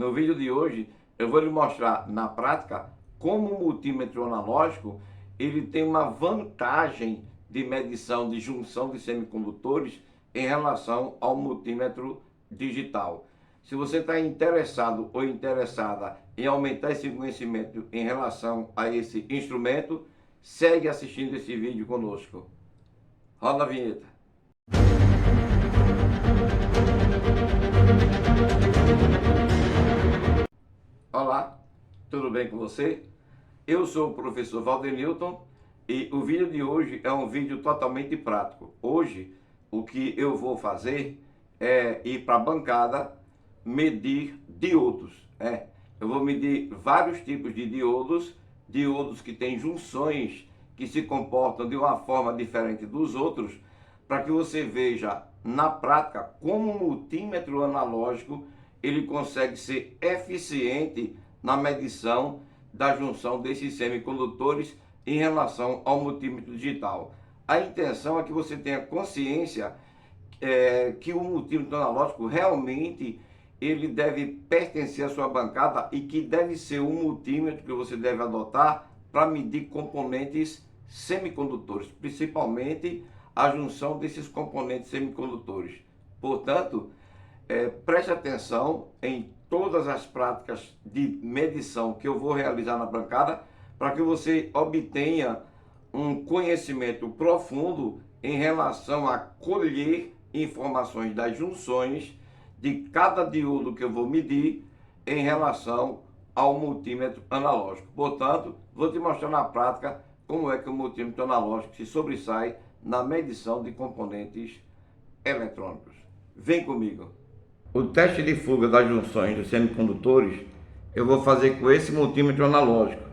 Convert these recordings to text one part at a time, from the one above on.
No vídeo de hoje eu vou lhe mostrar na prática como o multímetro analógico ele tem uma vantagem de medição de junção de semicondutores em relação ao multímetro digital. Se você está interessado ou interessada em aumentar esse conhecimento em relação a esse instrumento, segue assistindo esse vídeo conosco. Roda a vinheta. Olá, tudo bem com você? Eu sou o professor Valdenilton e o vídeo de hoje é um vídeo totalmente prático. Hoje, o que eu vou fazer é ir para a bancada medir diodos. Eu vou medir vários tipos de diodos, diodos que têm junções que se comportam de uma forma diferente dos outros, para que você veja na prática como o multímetro analógico ele consegue ser eficiente na medição da junção desses semicondutores em relação ao multímetro digital. A intenção é que você tenha consciência que o multímetro analógico realmente ele deve pertencer à sua bancada e que deve ser um multímetro que você deve adotar para medir componentes semicondutores, principalmente a junção desses componentes semicondutores. Portanto, preste atenção em todas as práticas de medição que eu vou realizar na bancada para que você obtenha um conhecimento profundo em relação a colher informações das junções de cada diodo que eu vou medir em relação ao multímetro analógico. Portanto, vou te mostrar na prática como é que o multímetro analógico se sobressai na medição de componentes eletrônicos. Vem comigo! O teste de fuga das junções dos semicondutores eu vou fazer com esse multímetro analógico.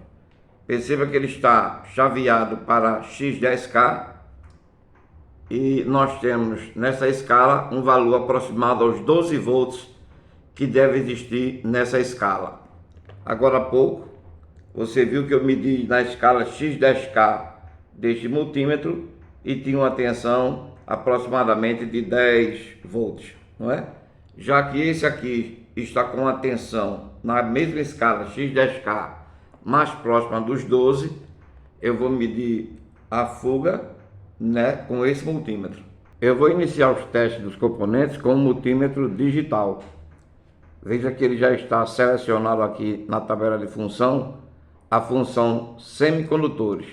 Perceba que ele está chaveado para X10K e nós temos nessa escala um valor aproximado aos 12 volts que deve existir nessa escala. Agora há pouco você viu que eu medi na escala X10K deste multímetro e tinha uma tensão aproximadamente de 10 volts, não é? Já que esse aqui está com a tensão na mesma escala X10K, mais próxima dos 12, eu vou medir a fuga, com esse multímetro. Eu vou iniciar os testes dos componentes com o multímetro digital. Veja que ele já está selecionado aqui na tabela de função, a função semicondutores.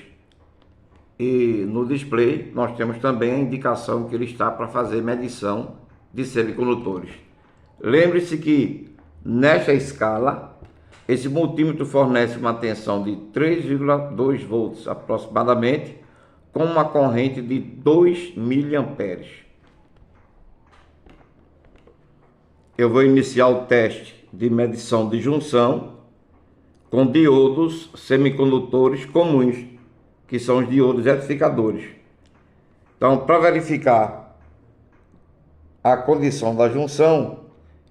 E no display nós temos também a indicação que ele está para fazer medição de semicondutores. Lembre-se que nesta escala, esse multímetro fornece uma tensão de 3,2 volts aproximadamente, com uma corrente de 2 miliamperes. Eu vou iniciar o teste de medição de junção com diodos semicondutores comuns, que são os diodos retificadores. Então, para verificar a condição da junção,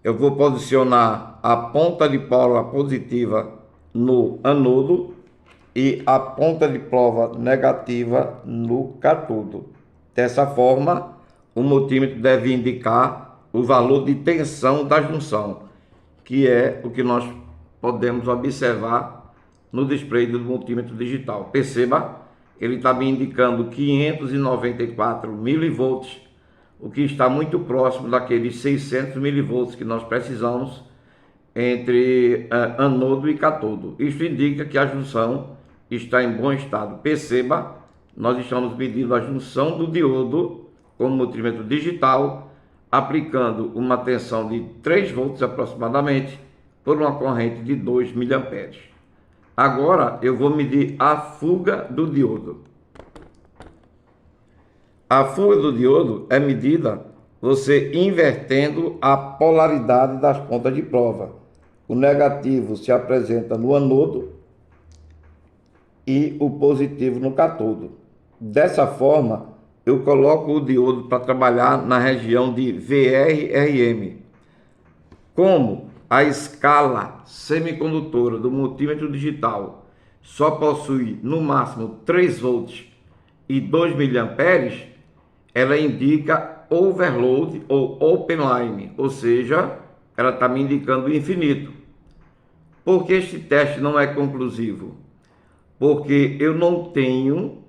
eu vou posicionar a ponta de prova positiva no anodo e a ponta de prova negativa no cátodo. Dessa forma, o multímetro deve indicar o valor de tensão da junção, que é o que nós podemos observar no display do multímetro digital. Perceba, ele está me indicando 594 milivolts, o que está muito próximo daqueles 600 milivolts que nós precisamos entre anodo e cátodo. Isso indica que a junção está em bom estado. Perceba, nós estamos medindo a junção do diodo com o multímetro digital, aplicando uma tensão de 3 volts aproximadamente por uma corrente de 2 miliamperes. Agora eu vou medir a fuga do diodo. A fuga do diodo é medida você invertendo a polaridade das pontas de prova. O negativo se apresenta no anodo e o positivo no cátodo. Dessa forma, eu coloco o diodo para trabalhar na região de VRRM. Como a escala semicondutora do multímetro digital só possui no máximo 3 volts e 2 miliamperes, ela indica overload ou open line, ou seja, ela está me indicando infinito. Por que este teste não é conclusivo? Porque eu não tenho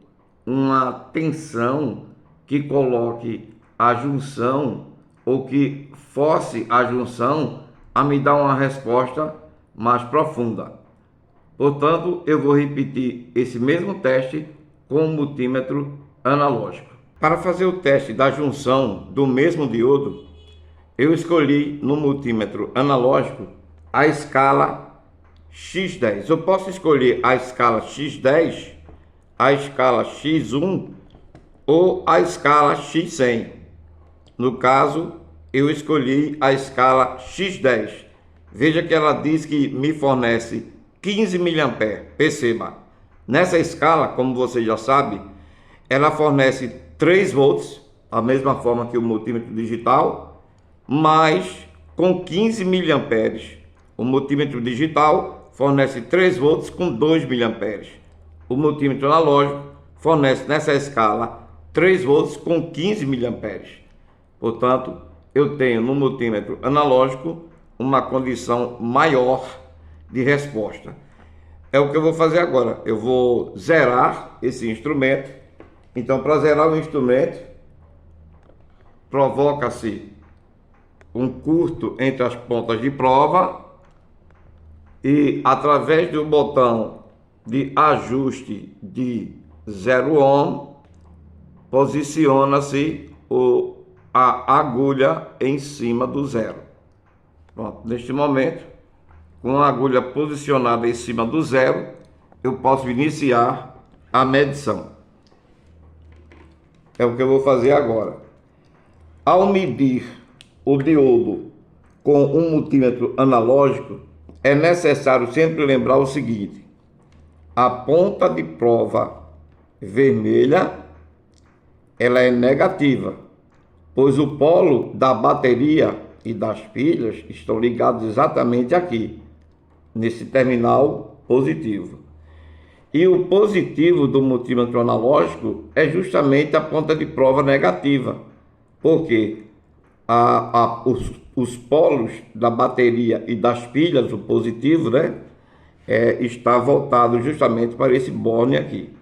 uma tensão que coloque a junção ou que force a junção a me dar uma resposta mais profunda. Portanto, eu vou repetir esse mesmo teste com o multímetro analógico. Para fazer o teste da junção do mesmo diodo, eu escolhi no multímetro analógico a escala X10. Eu posso escolher a escala X10, a escala X1 ou a escala X100. No caso, eu escolhi a escala X10. Veja que ela diz que me fornece 15 mA. Perceba, nessa escala, como você já sabe, ela fornece 3 volts, a mesma forma que o multímetro digital, mas com 15 mA. O multímetro digital fornece 3 volts com 2 mA. O multímetro analógico fornece nessa escala 3 volts com 15 mA. Portanto, eu tenho no multímetro analógico uma condição maior de resposta. É o que eu vou fazer agora. Eu vou zerar esse instrumento. Então, para zerar o instrumento, provoca-se um curto entre as pontas de prova e, através do botão de ajuste de 0 ohm, posiciona-se a agulha em cima do zero. Pronto, neste momento, com a agulha posicionada em cima do zero, eu posso iniciar a medição. É o que eu vou fazer agora. Ao medir o diodo com um multímetro analógico, é necessário sempre lembrar o seguinte: a ponta de prova vermelha, ela é negativa, pois o polo da bateria e das pilhas estão ligados exatamente aqui, nesse terminal positivo. E o positivo do multímetro analógico é justamente a ponta de prova negativa, porque os polos da bateria e das pilhas, o positivo, né, está voltado justamente para esse borne aqui,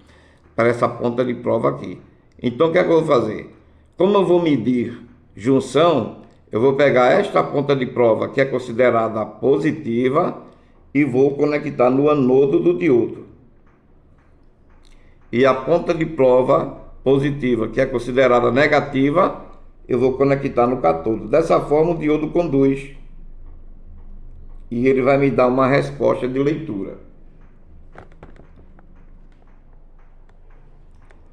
para essa ponta de prova aqui. Então, o que é que eu vou fazer? Como eu vou medir junção, eu vou pegar esta ponta de prova, que é considerada positiva, e vou conectar no anodo do diodo. E a ponta de prova positiva, que é considerada negativa, eu vou conectar no cátodo. Dessa forma, o diodo conduz e ele vai me dar uma resposta de leitura.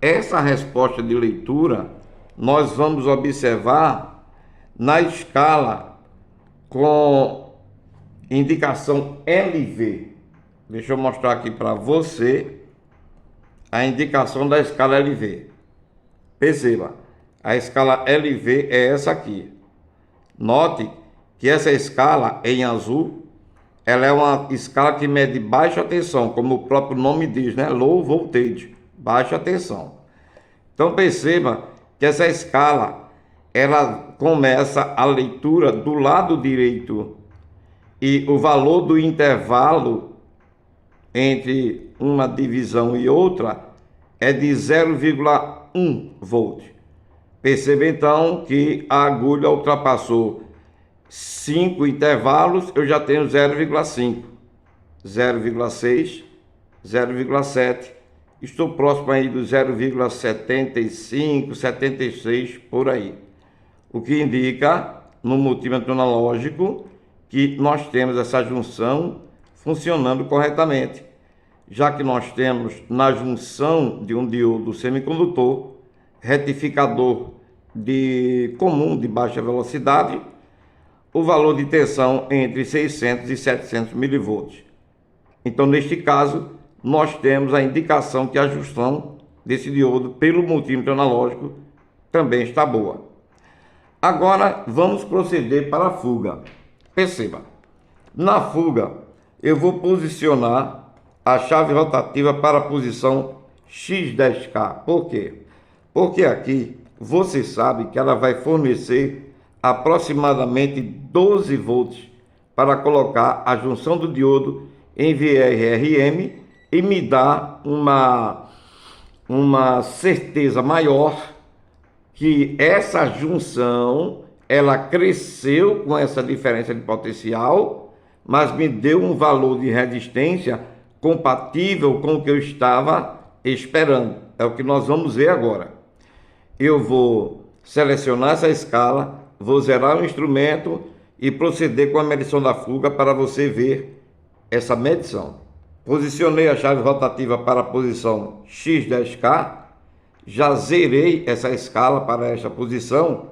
Essa resposta de leitura nós vamos observar na escala com indicação LV. Deixa eu mostrar aqui para você a indicação da escala LV. Perceba, a escala LV é essa aqui. Note que essa escala em azul, ela é uma escala que mede baixa tensão, como o próprio nome diz, né? Low voltage, baixa tensão. Então perceba que essa escala, ela começa a leitura do lado direito e o valor do intervalo entre uma divisão e outra é de 0,1 volt. Perceba então que a agulha ultrapassou 5 intervalos, eu já tenho 0,5, 0,6, 0,7. Estou próximo aí do 0,75, 76, por aí. O que indica no multímetro analógico que nós temos essa junção funcionando corretamente, já que nós temos na junção de um diodo semicondutor retificador comum de baixa velocidade, o valor de tensão entre 600 e 700 milivolts. Então, neste caso, nós temos a indicação que a junção desse diodo pelo multímetro analógico também está boa. Agora, vamos proceder para a fuga. Perceba, na fuga, eu vou posicionar a chave rotativa para a posição X10K. Por quê? Porque aqui você sabe que ela vai fornecer aproximadamente 12 volts para colocar a junção do diodo em VRRM e me dá uma certeza maior que essa junção ela cresceu com essa diferença de potencial, mas me deu um valor de resistência compatível com o que eu estava esperando. É o que nós vamos ver agora. Eu vou selecionar essa escala, vou zerar o instrumento e proceder com a medição da fuga para você ver essa medição. Posicionei a chave rotativa para a posição X10K, já zerei essa escala para esta posição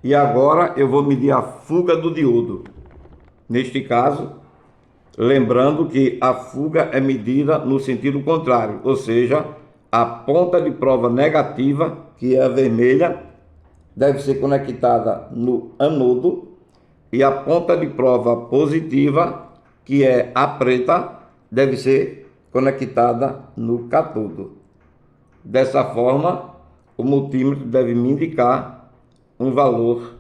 e agora eu vou medir a fuga do diodo. Neste caso, lembrando que a fuga é medida no sentido contrário, ou seja, a ponta de prova negativa, que é a vermelha, deve ser conectada no anodo e a ponta de prova positiva, que é a preta, deve ser conectada no cátodo. Dessa forma, o multímetro deve me indicar um valor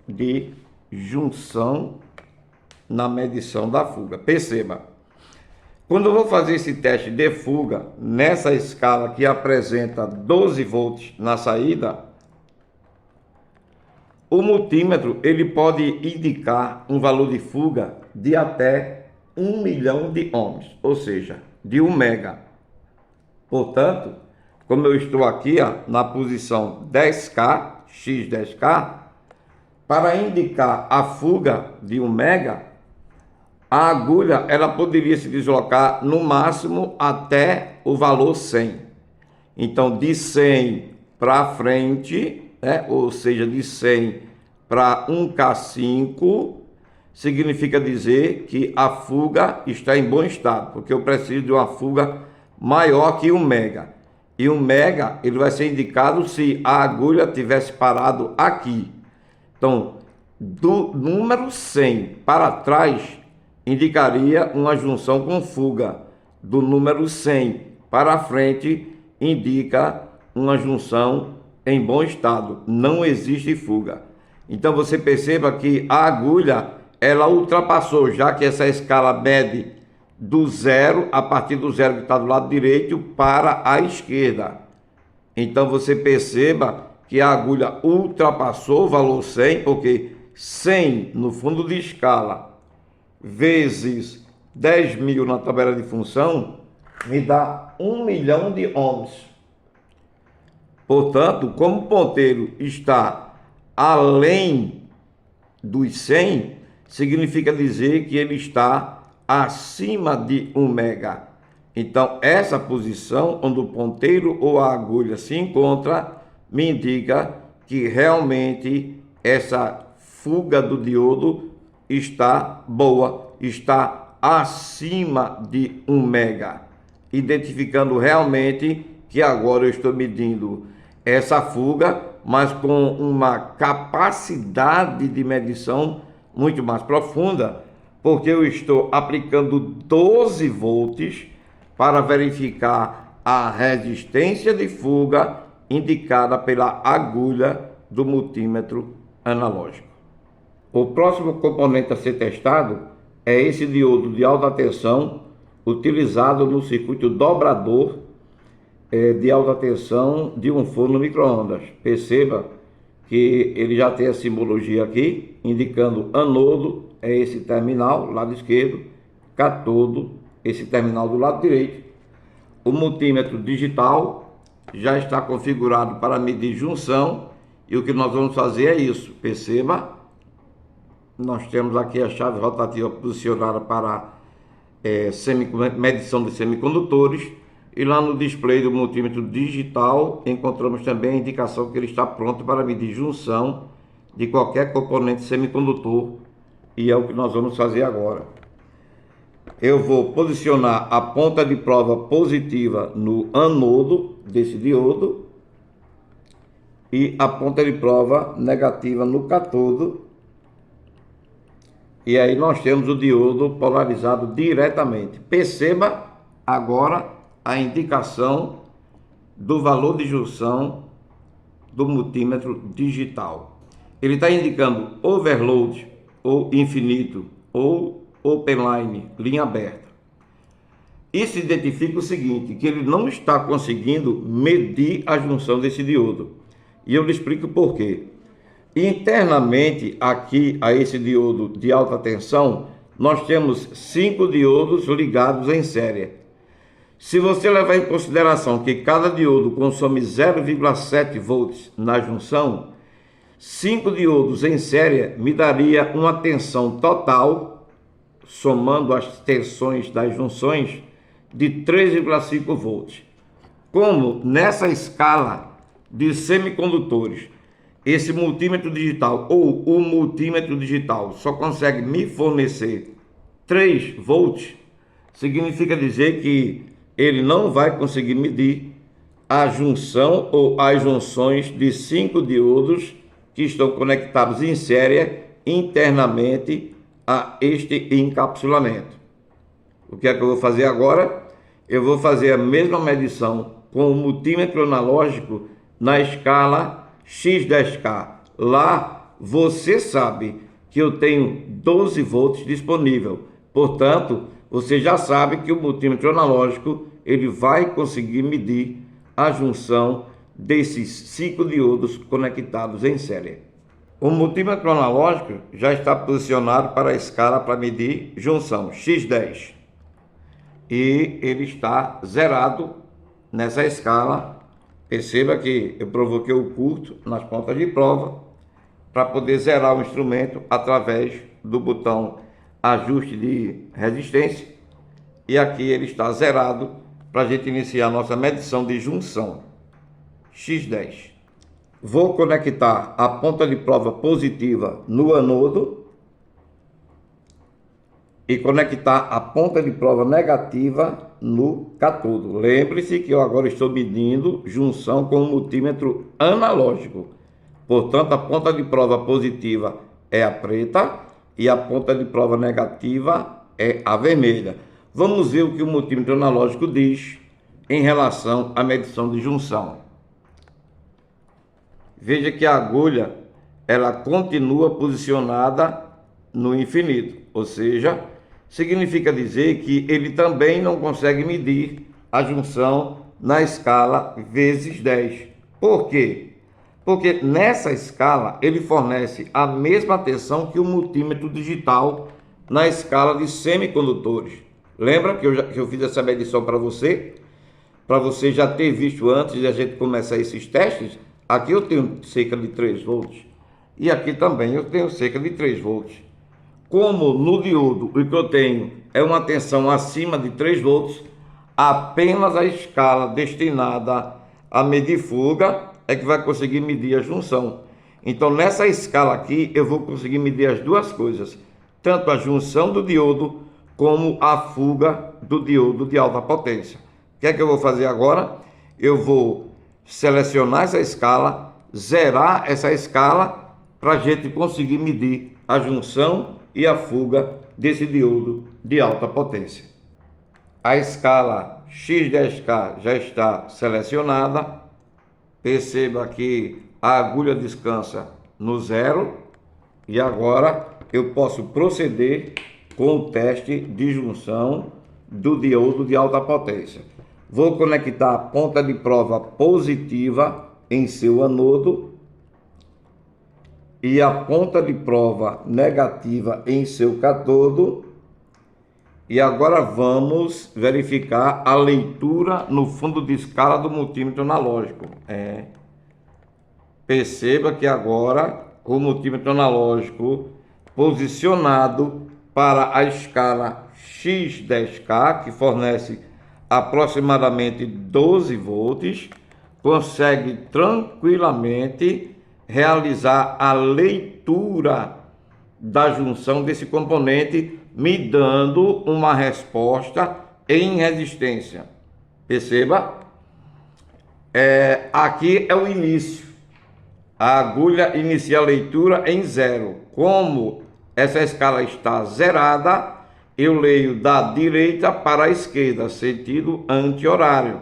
de junção na medição da fuga. Perceba, quando eu vou fazer esse teste de fuga nessa escala que apresenta 12 volts na saída, o multímetro ele pode indicar um valor de fuga de até 1 milhão de ohms, ou seja, de 1 mega. Portanto, como eu estou aqui na posição 10K, X10K, para indicar a fuga de 1 mega, a agulha ela poderia se deslocar no máximo até o valor 100. Então, de 100 para frente, ou seja, de 100 para 1K5, significa dizer que a fuga está em bom estado, porque eu preciso de uma fuga maior que 1 mega. E 1 mega ele vai ser indicado se a agulha tivesse parado aqui. Então, do número 100 para trás, indicaria uma junção com fuga. Do número 100 para frente, indica uma junção em bom estado. Não existe fuga. Então, você perceba que a agulha, ela ultrapassou, já que essa escala mede do zero, a partir do zero que está do lado direito, para a esquerda. Então, você perceba que a agulha ultrapassou o valor 100, porque 100 no fundo de escala vezes 10.000 na tabela de função me dá 1 milhão de ohms. Portanto, como o ponteiro está além dos 100, significa dizer que ele está acima de 1 mega. Então, essa posição onde o ponteiro ou a agulha se encontra me indica que realmente essa fuga do diodo está boa, está acima de 1 mega, identificando realmente que agora eu estou medindo essa fuga, mas com uma capacidade de medição muito mais profunda, porque eu estou aplicando 12 volts para verificar a resistência de fuga indicada pela agulha do multímetro analógico. O próximo componente a ser testado é esse diodo de alta tensão utilizado no circuito dobrador de alta tensão de um forno micro-ondas. Perceba que ele já tem a simbologia aqui, indicando anodo, é esse terminal, lado esquerdo, cátodo, esse terminal do lado direito. O multímetro digital já está configurado para medir junção e o que nós vamos fazer é isso. Perceba, nós temos aqui a chave rotativa posicionada para medição de semicondutores e lá no display do multímetro digital encontramos também a indicação que ele está pronto para medir junção de qualquer componente semicondutor e é o que nós vamos fazer agora. Eu vou posicionar a ponta de prova positiva no anodo desse diodo e a ponta de prova negativa no cátodo. E aí nós temos o diodo polarizado diretamente. Perceba agora a indicação do valor de junção do multímetro digital. Ele está indicando overload ou infinito, ou open line, linha aberta. Isso identifica o seguinte, que ele não está conseguindo medir a junção desse diodo. E eu lhe explico por quê. Internamente, aqui a esse diodo de alta tensão, nós temos 5 diodos ligados em série. Se você levar em consideração que cada diodo consome 0,7 volts na junção, 5 diodos em série me daria uma tensão total, somando as tensões das junções, de 3,5 volts. Como nessa escala de semicondutores, esse multímetro digital ou o multímetro digital só consegue me fornecer 3 volts, significa dizer que ele não vai conseguir medir a junção ou as junções de 5 diodos que estão conectados em série internamente a este encapsulamento. O que é que eu vou fazer agora? Eu vou fazer a mesma medição com o multímetro analógico na escala X10K. Lá você sabe que eu tenho 12 volts disponível. Portanto, você já sabe que o multímetro analógico ele vai conseguir medir a junção desses 5 diodos conectados em série. O multímetro analógico já está posicionado para a escala para medir junção X10. E ele está zerado nessa escala. Perceba que eu provoquei o curto nas pontas de prova para poder zerar o instrumento através do botão ajuste de resistência. E aqui ele está zerado para a gente iniciar a nossa medição de junção X10. Vou conectar a ponta de prova positiva no anodo e conectar a ponta de prova negativa no catodo. Lembre-se que eu agora estou medindo junção com o multímetro analógico. Portanto, a ponta de prova positiva é a preta e a ponta de prova negativa é a vermelha. Vamos ver o que o multímetro analógico diz em relação à medição de junção. Veja que a agulha ela continua posicionada no infinito, ou seja, significa dizer que ele também não consegue medir a junção na escala vezes 10. Por quê? Porque nessa escala ele fornece a mesma tensão que o multímetro digital na escala de semicondutores. Lembra que eu fiz essa medição para você já ter visto antes de a gente começar esses testes? Aqui eu tenho cerca de 3 volts e aqui também eu tenho cerca de 3 volts. Como no diodo o que eu tenho é uma tensão acima de 3 volts, apenas a escala destinada a medir fuga é que vai conseguir medir a junção. Então nessa escala aqui eu vou conseguir medir as duas coisas, tanto a junção do diodo como a fuga do diodo de alta potência. O que é que eu vou fazer agora? Eu vou selecionar essa escala, zerar essa escala para a gente conseguir medir a junção e a fuga desse diodo de alta potência. A escala X10K já está selecionada. Perceba que a agulha descansa no 0 e agora eu posso proceder com o teste de junção do diodo de alta potência. Vou conectar a ponta de prova positiva em seu anodo e a ponta de prova negativa em seu catodo. E agora vamos verificar a leitura no fundo de escala do multímetro analógico. Perceba que agora o multímetro analógico posicionado para a escala X10K, que fornece aproximadamente 12 volts, consegue tranquilamente realizar a leitura da junção desse componente, me dando uma resposta em resistência. Perceba? Aqui é o início. A agulha inicia a leitura em 0. Como essa escala está zerada, eu leio da direita para a esquerda, sentido anti-horário.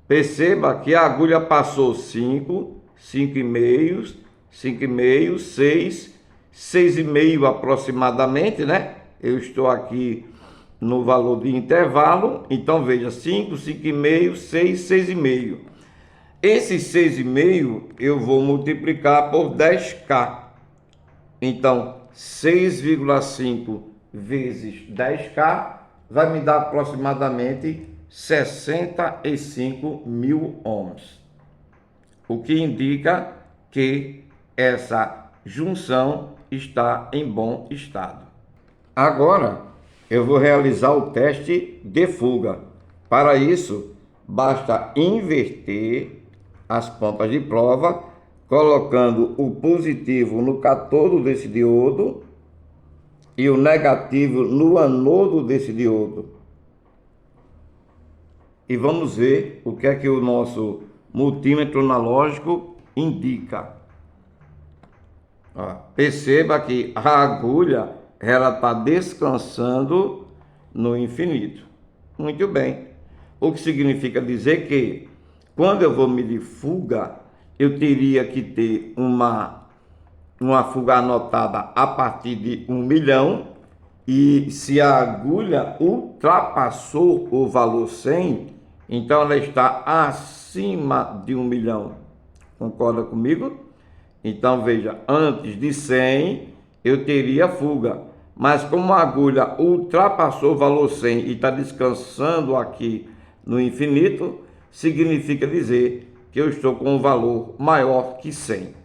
Perceba que a agulha passou 5, 5,5, 5,5, 6, 6,5 aproximadamente, né? Eu estou aqui no valor de intervalo, então veja, 5, 5,5, 6, 6,5. Esse 6,5 eu vou multiplicar por 10K. Então, 6,5 vezes 10K vai me dar aproximadamente 65 mil ohms. O que indica que essa junção está em bom estado. Agora, eu vou realizar o teste de fuga. Para isso, basta inverter as pontas de prova, colocando o positivo no cátodo desse diodo e o negativo no anodo desse diodo. E vamos ver o que é que o nosso multímetro analógico indica. Ó, perceba que a agulha ela está descansando no infinito. Muito bem. O que significa dizer que quando eu vou medir fuga, eu teria que ter uma fuga anotada a partir de 1 milhão. E se a agulha ultrapassou o valor 100, então ela está acima de 1 milhão. Concorda comigo? Então veja, antes de 100 eu teria fuga. Mas como a agulha ultrapassou o valor 100 e está descansando aqui no infinito, significa dizer que eu estou com um valor maior que 100.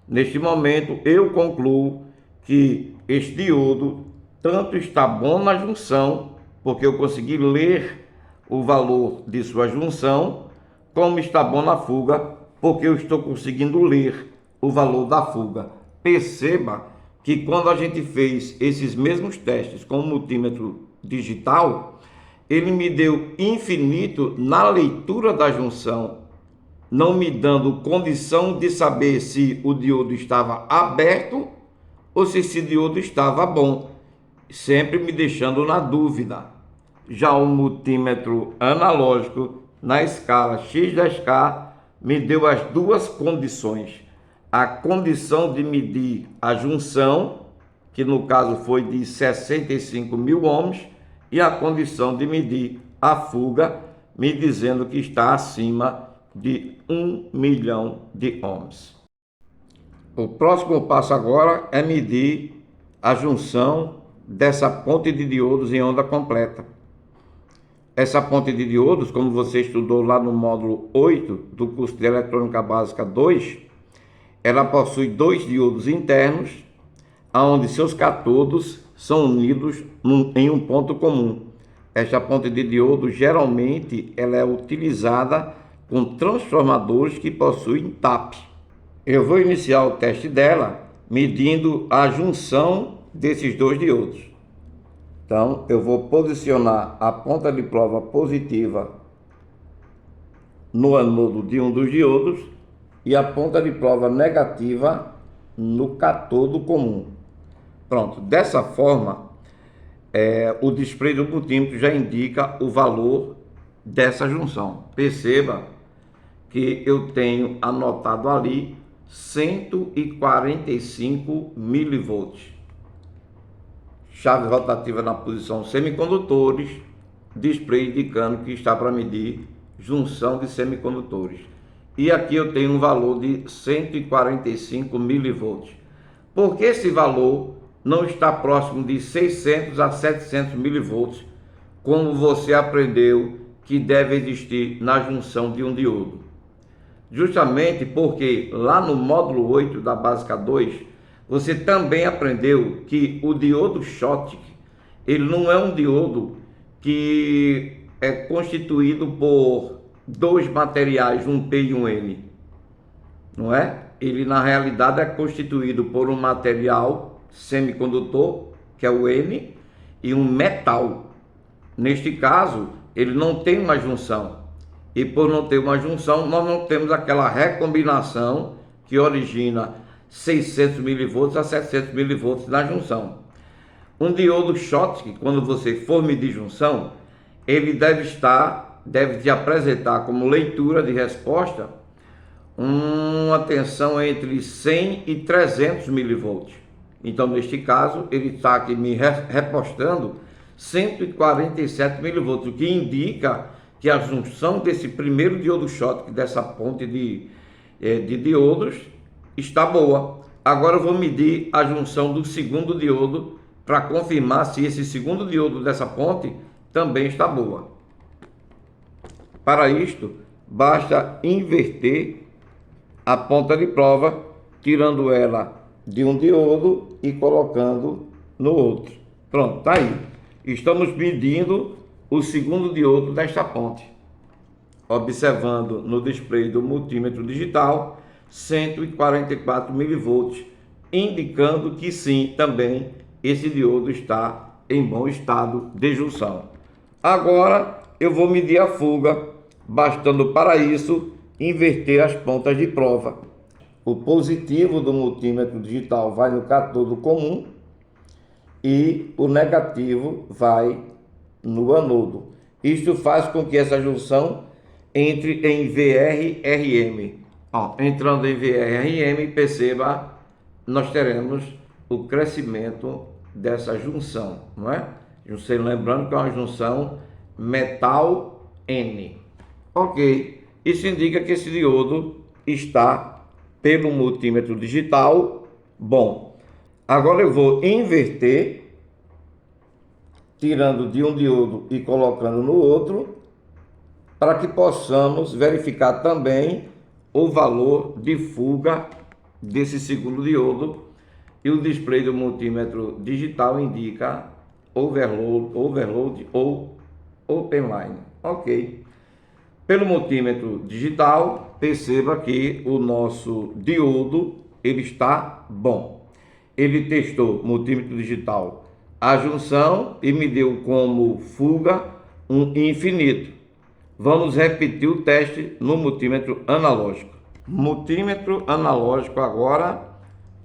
Neste momento eu concluo que este diodo tanto está bom na junção, porque eu consegui ler o valor de sua junção, como está bom na fuga, porque eu estou conseguindo ler o valor da fuga. Perceba que quando a gente fez esses mesmos testes com o multímetro digital, ele me deu infinito na leitura da junção, não me dando condição de saber se o diodo estava aberto ou se esse diodo estava bom, sempre me deixando na dúvida. Já o multímetro analógico na escala X10K me deu as duas condições. A condição de medir a junção, que no caso foi de 65 mil ohms, e a condição de medir a fuga, me dizendo que está acima de 1 milhão de ohms. O próximo passo agora é medir a junção dessa ponte de diodos em onda completa. Essa ponte de diodos, como você estudou lá no módulo 8 do curso de Eletrônica Básica 2, ela possui dois diodos internos, onde seus cátodos são unidos em um ponto comum. Esta ponte de diodo, geralmente, ela é utilizada com transformadores que possuem TAP. Eu vou iniciar o teste dela medindo a junção desses dois diodos. Então, eu vou posicionar a ponta de prova positiva no anodo de um dos diodos e a ponta de prova negativa no cátodo comum. Pronto, dessa forma, o display do multímetro já indica o valor dessa junção. Perceba que eu tenho anotado ali 145 milivolts. Chave rotativa na posição semicondutores, display indicando que está para medir junção de semicondutores. E aqui eu tenho um valor de 145 milivolts. Por que esse valor não está próximo de 600 a 700 milivolts, como você aprendeu que deve existir na junção de um diodo? Justamente porque lá no módulo 8 da Básica 2, você também aprendeu que o diodo Schottky, ele não é um diodo que é constituído por dois materiais, um P e um N, não é? Ele na realidade é constituído por um material semicondutor, que é o N, e um metal. Neste caso, ele não tem uma junção. E por não ter uma junção, nós não temos aquela recombinação que origina 600 milivolts a 700 milivolts na junção. Um diodo Schottky, quando você for medir junção, ele deve te apresentar como leitura de resposta uma tensão entre 100 e 300 milivolts. Então, neste caso, ele está aqui me repostando 147 milivolts, o que indica que a junção desse primeiro diodo Schottky, dessa ponte de diodos, está boa. Agora eu vou medir a junção do segundo diodo para confirmar se esse segundo diodo dessa ponte também está boa. Para isto, basta inverter a ponta de prova, tirando ela de um diodo e colocando no outro. Pronto, está aí. Estamos medindo o segundo diodo desta ponte. Observando no display do multímetro digital, 144 milivolts, indicando que sim, também esse diodo está em bom estado de junção. Agora eu vou medir a fuga, bastando para isso inverter as pontas de prova. O positivo do multímetro digital vai no cátodo comum e o negativo vai no anodo. Isto faz com que essa junção entre em VRRM. Entrando em VRRM, perceba, nós teremos o crescimento dessa junção, não é? Você lembrando que é uma junção metal N. Ok, isso indica que esse diodo está pelo multímetro digital bom. Agora eu vou inverter, tirando de um diodo e colocando no outro, para que possamos verificar também o valor de fuga desse segundo diodo. E o display do multímetro digital indica overload ou open line. Ok. Pelo multímetro digital, perceba que o nosso diodo ele está bom. Ele testou multímetro digital a junção e me deu como fuga um infinito. Vamos repetir o teste no multímetro analógico. Multímetro analógico agora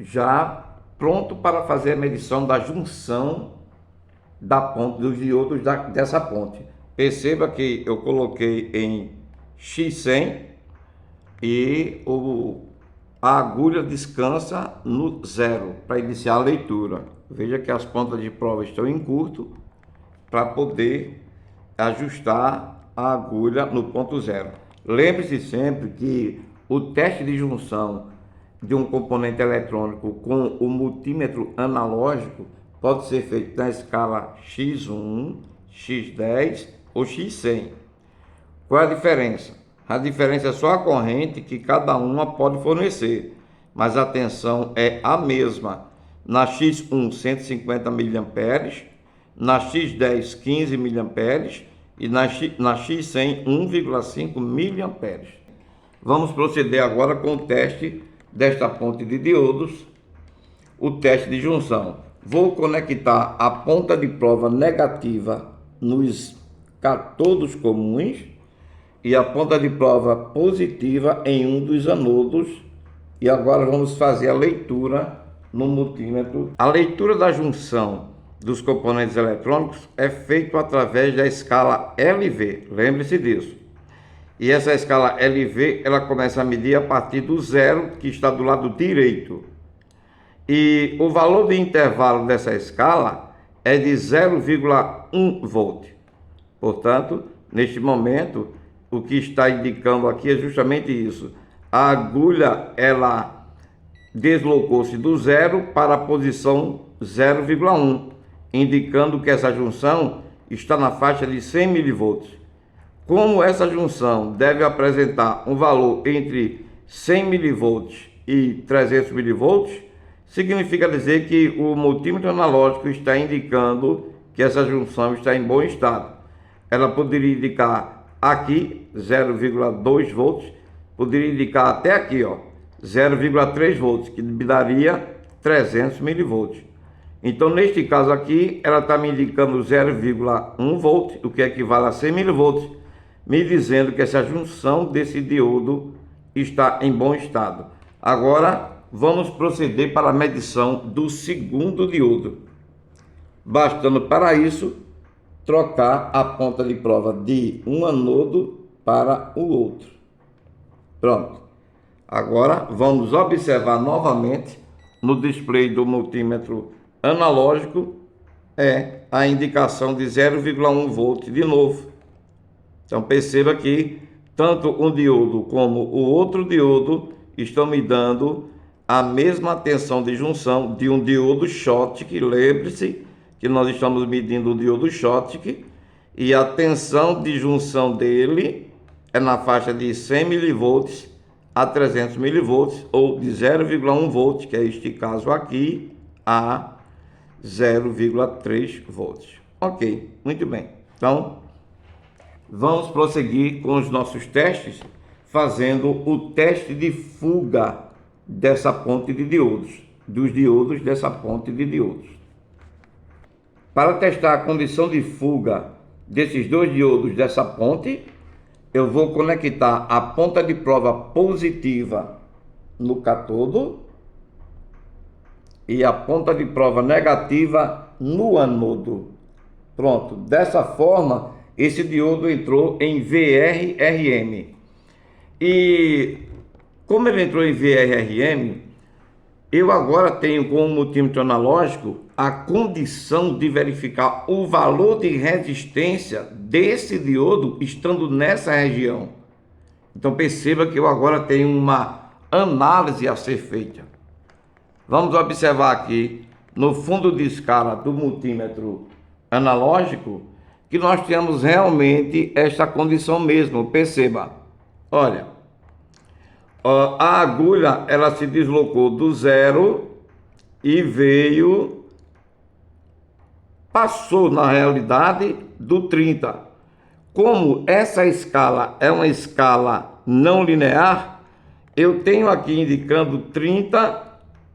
já pronto para fazer a medição da junção da ponte, dos diodos dessa ponte. Perceba que eu coloquei em X100 e a agulha descansa no 0 para iniciar a leitura. Veja que as pontas de prova estão em curto para poder ajustar a agulha no ponto 0. Lembre-se sempre que o teste de junção de um componente eletrônico com o multímetro analógico pode ser feito na escala X1, X10 ou X100. Qual é a diferença? A diferença é só a corrente que cada uma pode fornecer, mas a tensão é a mesma. Na X1, 150 mA, na X10, 15 mA e na X100, 1,5 mA. Vamos proceder agora com o teste desta ponte de diodos, o teste de junção. Vou conectar a ponta de prova negativa nos cátodos comuns e a ponta de prova positiva em um dos anodos. E agora vamos fazer a leitura no multímetro. A leitura da junção dos componentes eletrônicos é feita através da escala LV, lembre-se disso. E essa escala LV, ela começa a medir a partir do 0, que está do lado direito. E o valor de intervalo dessa escala é de 0,1 volt. Portanto, neste momento, o que está indicando aqui é justamente isso. A agulha, ela deslocou-se do 0 para a posição 0,1, indicando que essa junção está na faixa de 100 mV. Como essa junção deve apresentar um valor entre 100 mV e 300 mV, significa dizer que o multímetro analógico está indicando que essa junção está em bom estado. Ela poderia indicar aqui 0,2 volts, poderia indicar até aqui 0,3 volts, que me daria 300 mV. Então, neste caso aqui, ela está me indicando 0,1 volt, o que equivale a 100 mV, me dizendo que essa junção desse diodo está em bom estado. Agora, vamos proceder para a medição do segundo diodo. Bastando para isso, trocar a ponta de prova de um anodo para o outro. Pronto. Agora, vamos observar novamente no display do multímetro analógico é a indicação de 0,1 volt de novo. Então perceba que tanto um diodo como o outro diodo estão me dando a mesma tensão de junção de um diodo Schottky. Lembre-se que nós estamos medindo o diodo Schottky e a tensão de junção dele é na faixa de 100 mV a 300 mV, ou de 0,1 volt, que é este caso aqui, a 0,3 volts. Ok, muito bem. Então, vamos prosseguir com os nossos testes, fazendo o teste de fuga dessa ponte de diodos, dos diodos dessa ponte de diodos. Para testar a condição de fuga desses dois diodos dessa ponte, eu vou conectar a ponta de prova positiva no cátodo e a ponta de prova negativa no anodo. Pronto, dessa forma, esse diodo entrou em VRRM. E como ele entrou em VRRM, eu agora tenho com o multímetro analógico a condição de verificar o valor de resistência desse diodo estando nessa região. Então perceba que eu agora tenho uma análise a ser feita. Vamos observar aqui no fundo de escala do multímetro analógico que nós temos realmente esta condição mesmo. Perceba, olha, a agulha ela se deslocou do 0 e passou na realidade do 30. Como essa escala é uma escala não linear, eu tenho aqui indicando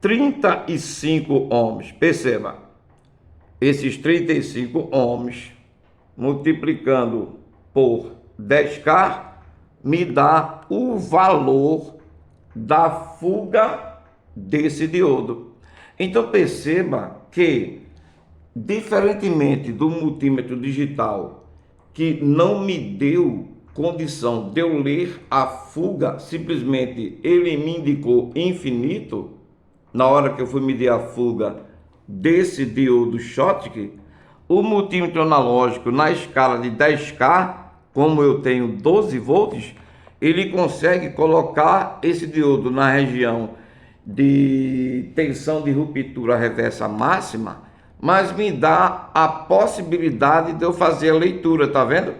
35 ohms. Perceba, esses 35 ohms multiplicando por 10K me dá o valor da fuga desse diodo. Então perceba que, diferentemente do multímetro digital, que não me deu condição de eu ler a fuga, simplesmente ele me indicou infinito, na hora que eu fui medir a fuga desse diodo Schottky, o multímetro analógico na escala de 10K, como eu tenho 12 volts, ele consegue colocar esse diodo na região de tensão de ruptura reversa máxima, mas me dá a possibilidade de eu fazer a leitura, tá vendo?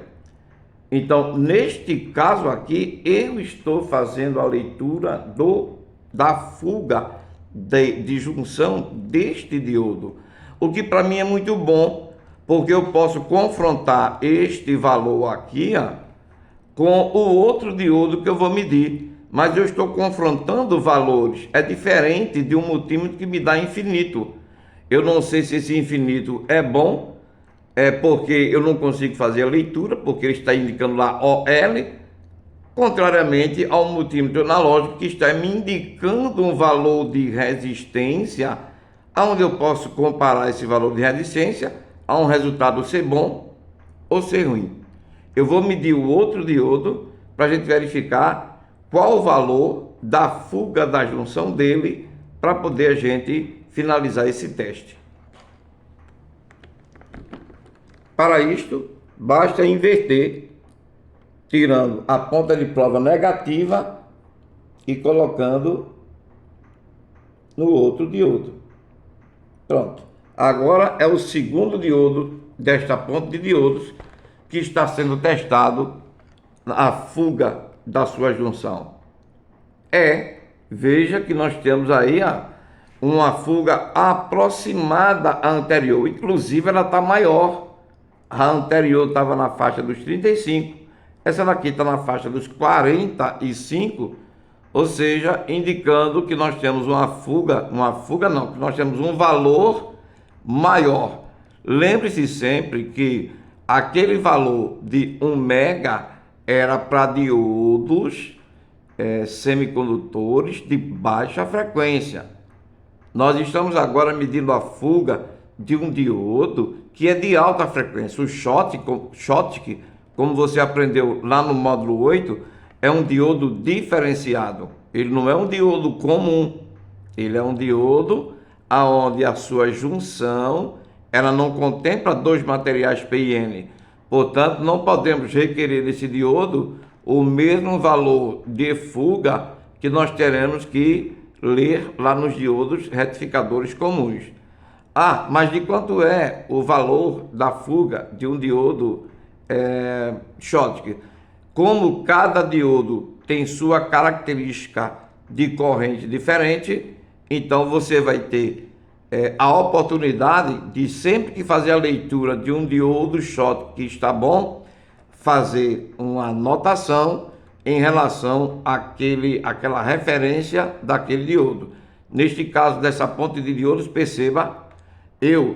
Então, neste caso aqui, eu estou fazendo a leitura da fuga de junção deste diodo, o que para mim é muito bom, porque eu posso confrontar este valor aqui, ó, com o outro diodo que eu vou medir, mas eu estou confrontando valores. É diferente de um multímetro que me dá infinito. Eu não sei se esse infinito é bom, porque eu não consigo fazer a leitura, porque ele está indicando lá OL, contrariamente ao multímetro analógico que está me indicando um valor de resistência, onde eu posso comparar esse valor de resistência a um resultado ser bom ou ser ruim. Eu vou medir o outro diodo para a gente verificar qual o valor da fuga da junção dele para poder a gente finalizar esse teste. Para isto, basta inverter, tirando a ponta de prova negativa e colocando no outro diodo. Pronto. Agora é o segundo diodo desta ponta de diodos que está sendo testado a fuga da sua junção. Veja que nós temos aí uma fuga aproximada à anterior, inclusive ela está maior. A anterior estava na faixa dos 35, essa daqui está na faixa dos 45, ou seja, indicando que nós temos que nós temos um valor maior. Lembre-se sempre que aquele valor de 1 mega era para diodos semicondutores de baixa frequência. Nós estamos agora medindo a fuga de um diodo que é de alta frequência. O Schottky, como você aprendeu lá no módulo 8, é um diodo diferenciado. Ele não é um diodo comum. Ele é um diodo aonde a sua junção ela não contempla dois materiais P e N. Portanto, não podemos requerer desse diodo o mesmo valor de fuga que nós teremos que ler lá nos diodos retificadores comuns. Ah, mas de quanto é o valor da fuga de um diodo Schottky? Como cada diodo tem sua característica de corrente diferente, então você vai ter a oportunidade de, sempre que fazer a leitura de um diodo Schottky que está bom, fazer uma anotação em relação àquela referência daquele diodo. Neste caso dessa ponte de diodos, perceba,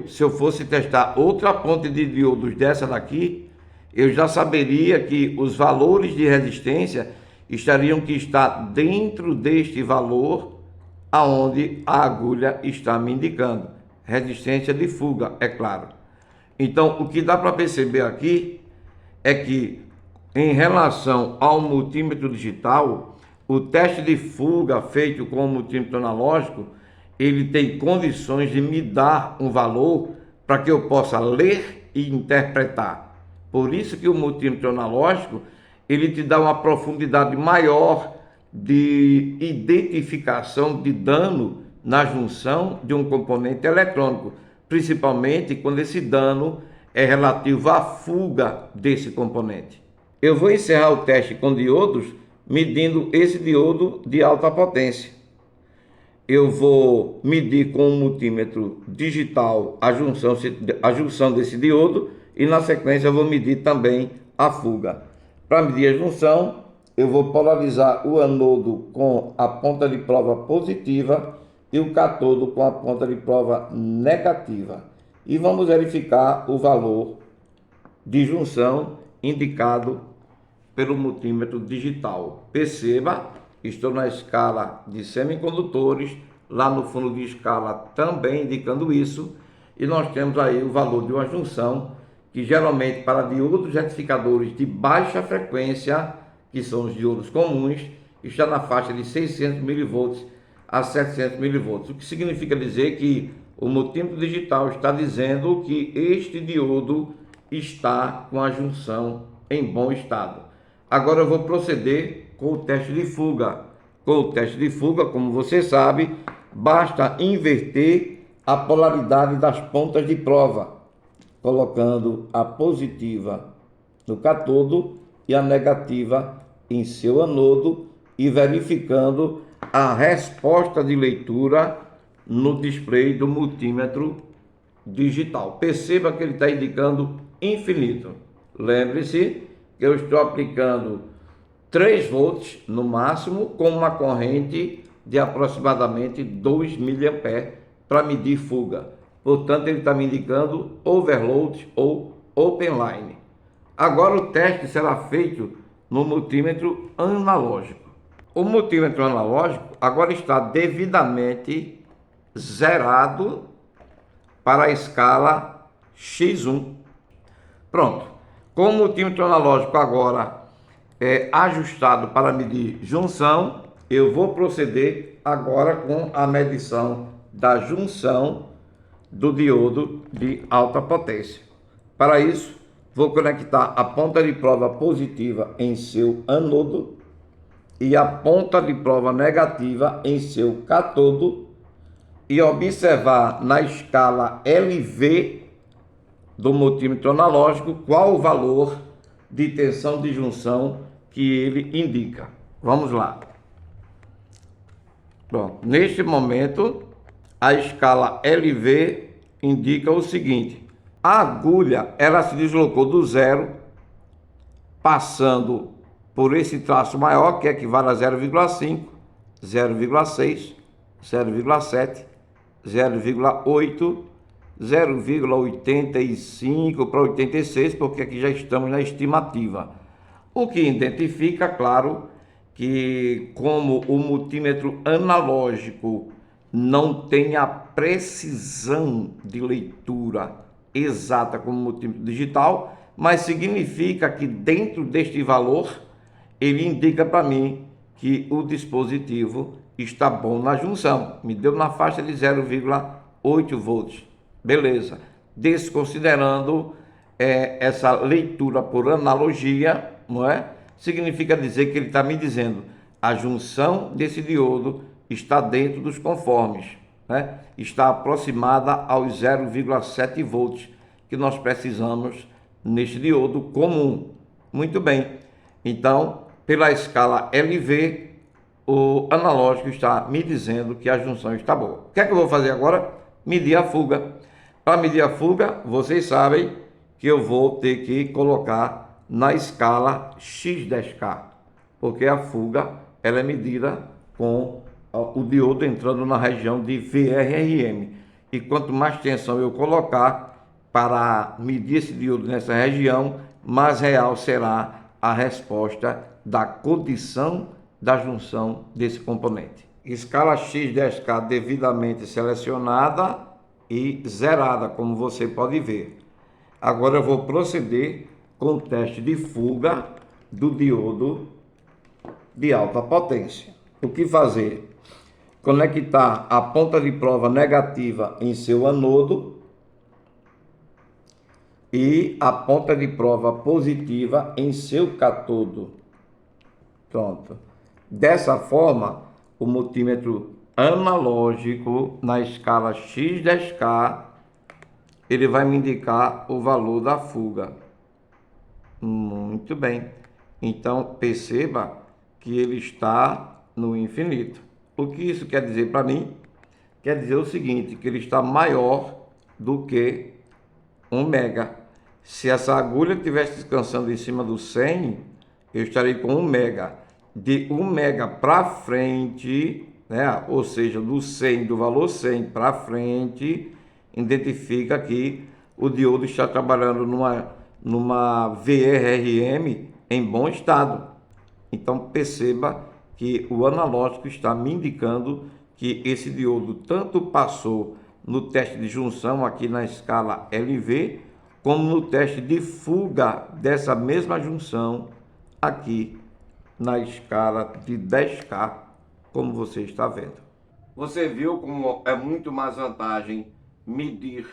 se eu fosse testar outra ponte de diodos dessa daqui, eu já saberia que os valores de resistência estariam que estar dentro deste valor aonde a agulha está me indicando. Resistência de fuga, é claro. Então, o que dá para perceber aqui é que, em relação ao multímetro digital, o teste de fuga feito com o multímetro analógico, ele tem condições de me dar um valor para que eu possa ler e interpretar. Por isso que o multímetro analógico, ele te dá uma profundidade maior de identificação de dano na junção de um componente eletrônico, principalmente quando esse dano é relativo à fuga desse componente. Eu vou encerrar o teste com diodos medindo esse diodo de alta potência. Eu vou medir com o multímetro digital a junção desse diodo e na sequência eu vou medir também a fuga. Para medir a junção, eu vou polarizar o anodo com a ponta de prova positiva e o cátodo com a ponta de prova negativa. E vamos verificar o valor de junção indicado pelo multímetro digital. Perceba, estou na escala de semicondutores, lá no fundo de escala também indicando isso, e nós temos aí o valor de uma junção que geralmente para diodos retificadores de baixa frequência, que são os diodos comuns, está na faixa de 600 mV a 700 mV, o que significa dizer que o multímetro digital está dizendo que este diodo está com a junção em bom estado. Agora eu vou proceder com o teste de fuga. Com o teste de fuga, como você sabe, basta inverter a polaridade das pontas de prova, colocando a positiva no cátodo e a negativa em seu anodo e verificando a resposta de leitura no display do multímetro digital. Perceba que ele está indicando infinito. Lembre-se que eu estou aplicando 3 volts no máximo com uma corrente de aproximadamente 2 mA para medir fuga. Portanto, ele está me indicando overload ou open line. Agora o teste será feito no multímetro analógico. O multímetro analógico agora está devidamente zerado para a escala X1. Pronto. Com o multímetro analógico agora ajustado para medir junção, eu vou proceder agora com a medição da junção do diodo de alta potência. Para isso, vou conectar a ponta de prova positiva em seu anodo e a ponta de prova negativa em seu cátodo e observar na escala LV do multímetro analógico qual o valor de tensão de junção que ele indica. Vamos lá. Bom, neste momento, a escala LV indica o seguinte: a agulha ela se deslocou do zero, passando por esse traço maior, que equivale a 0,5, 0,6, 0,7, 0,8, 0,85 para 86, porque aqui já estamos na estimativa. O que identifica, claro, que como o multímetro analógico não tem a precisão de leitura exata como o multímetro digital, mas significa que dentro deste valor ele indica para mim que o dispositivo está bom na junção, me deu na faixa de 0,8 volts, beleza. Desconsiderando essa leitura por analogia, não é? Significa dizer que ele está me dizendo a junção desse diodo está dentro dos conformes, né? Está aproximada aos 0,7 volts que nós precisamos neste diodo comum. Muito bem, então pela escala LV, o analógico está me dizendo que a junção está boa. O que é que eu vou fazer agora? Medir a fuga. Para medir a fuga, vocês sabem que eu vou ter que colocar na escala X10K, porque a fuga ela é medida com o diodo entrando na região de VRRM. E quanto mais tensão eu colocar para medir esse diodo nessa região, mais real será a resposta da condição da junção desse componente. Escala X10K devidamente selecionada e zerada, como você pode ver. Agora eu vou proceder com o teste de fuga do diodo de alta potência. O que fazer? Conectar a ponta de prova negativa em seu anodo e a ponta de prova positiva em seu catodo. Pronto. Dessa forma, o multímetro analógico na escala X10K, ele vai me indicar o valor da fuga. Muito bem. Então, perceba que ele está no infinito. O que isso quer dizer para mim? Quer dizer o seguinte, que ele está maior do que 1 mega. Se essa agulha estivesse descansando em cima do 100, eu estaria com 1 mega. De 1 mega para frente, né? Ou seja, do 100, do valor 100 para frente, identifica que o diodo está trabalhando numa VRRM em bom estado. Então perceba que o analógico está me indicando que esse diodo tanto passou no teste de junção aqui na escala LV, como no teste de fuga dessa mesma junção aqui na escala de 10K, como você está vendo. Você viu como é muito mais vantagem medir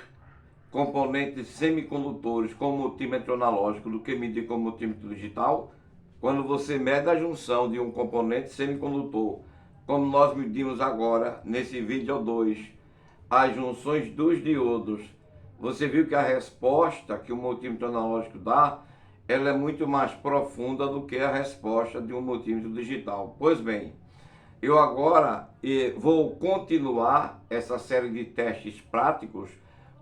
componentes semicondutores com multímetro analógico do que medir com multímetro digital? Quando você mede a junção de um componente semicondutor, como nós medimos agora nesse vídeo 2, as junções dos diodos, você viu que a resposta que o multímetro analógico dá, ela é muito mais profunda do que a resposta de um multímetro digital. Pois bem, eu agora vou continuar essa série de testes práticos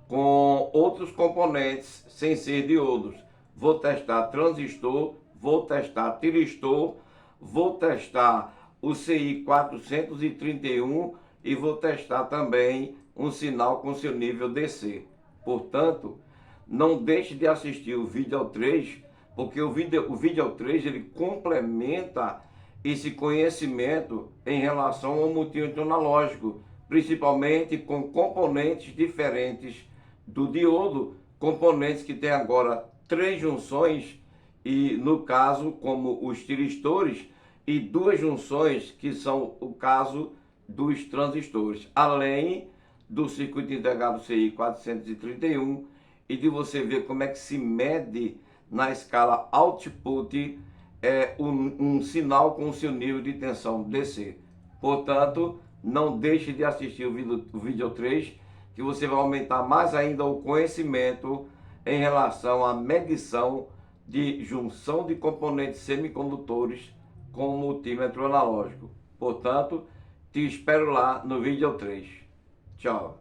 com outros componentes sem ser diodos. Vou testar transistor, vou testar tiristor, vou testar o CI 431 e vou testar também um sinal com seu nível DC. Portanto, não deixe de assistir o vídeo 3, porque o vídeo 3 ele complementa esse conhecimento em relação ao multímetro analógico, principalmente com componentes diferentes do diodo, componentes que tem agora 3 junções, e no caso como os tiristores, e 2 junções que são o caso dos transistores, além do circuito integrado CI 431, e de você ver como é que se mede na escala output um sinal com o seu nível de tensão DC. Portanto, não deixe de assistir o vídeo 3, que você vai aumentar mais ainda o conhecimento em relação à medição de junção de componentes semicondutores com multímetro analógico. Portanto, te espero lá no vídeo 3. Tchau.